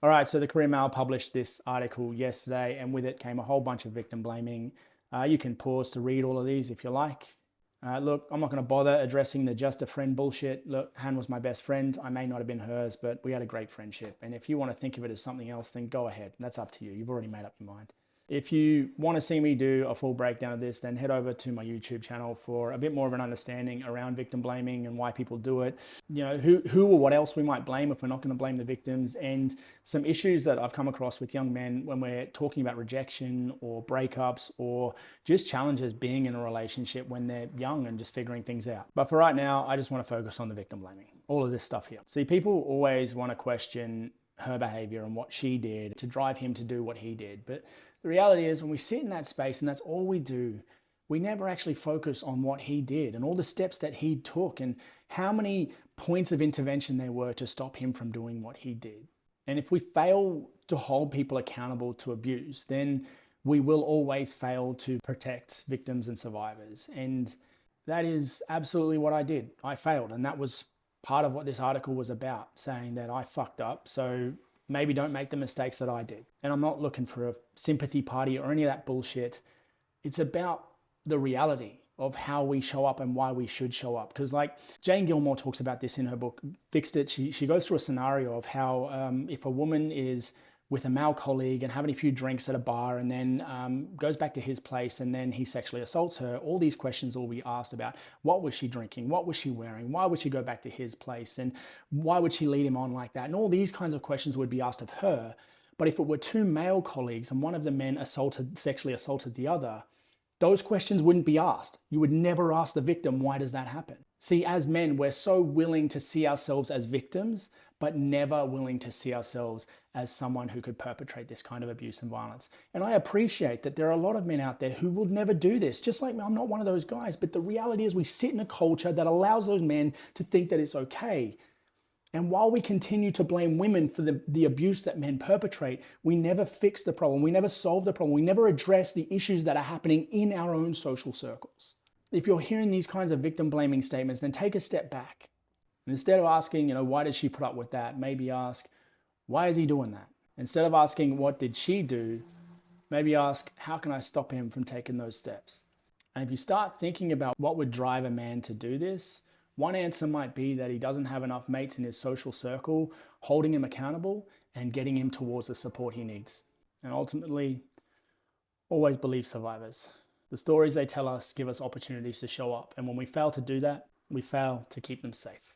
All right, so the Korean Mail published this article yesterday, and with it came a whole bunch of victim blaming. You can pause to read all of these if you like. Look, I'm not going to bother addressing the just a friend bullshit. Look, Han was my best friend. I may not have been hers, but we had a great friendship. And if you want to think of it as something else, then go ahead. That's up to you. You've already made up your mind. If you want to see me do a full breakdown of this, then head over to my YouTube channel for a bit more of an understanding around victim blaming and why people do it. You know, who or what else we might blame if we're not going to blame the victims, and some issues that I've come across with young men when we're talking about rejection or breakups or just challenges being in a relationship when they're young and just figuring things out. But for right now, I just want to focus on the victim blaming, all of this stuff here. See, people always want to question her behavior and what she did to drive him to do what he did. But the reality is, when we sit in that space and that's all we do, we never actually focus on what he did and all the steps that he took and how many points of intervention there were to stop him from doing what he did. And if we fail to hold people accountable to abuse, then we will always fail to protect victims and survivors. And that is absolutely what I did. I failed. And that was part of what this article was about, saying that I fucked up. So maybe don't make the mistakes that I did. And I'm not looking for a sympathy party or any of that bullshit. It's about the reality of how we show up and why we should show up. Because like Jane Gilmore talks about this in her book, Fixed It, she goes through a scenario of how if a woman is with a male colleague and having a few drinks at a bar and then goes back to his place and then he sexually assaults her, all these questions will be asked about what was she drinking, what was she wearing, why would she go back to his place, and why would she lead him on like that? And all these kinds of questions would be asked of her. But if it were two male colleagues and one of the men sexually assaulted the other, those questions wouldn't be asked. You would never ask the victim, why does that happen? See, as men, we're so willing to see ourselves as victims, but never willing to see ourselves as someone who could perpetrate this kind of abuse and violence. And I appreciate that there are a lot of men out there who will never do this. Just like me, I'm not one of those guys. But the reality is we sit in a culture that allows those men to think that it's okay. And while we continue to blame women for the abuse that men perpetrate, we never fix the problem. We never solve the problem. We never address the issues that are happening in our own social circles. If you're hearing these kinds of victim blaming statements, then take a step back. And instead of asking, why did she put up with that? Maybe ask, why is he doing that? Instead of asking, what did she do? Maybe ask, how can I stop him from taking those steps? And if you start thinking about what would drive a man to do this, one answer might be that he doesn't have enough mates in his social circle holding him accountable and getting him towards the support he needs. And ultimately, always believe survivors. The stories they tell us give us opportunities to show up. And when we fail to do that, we fail to keep them safe.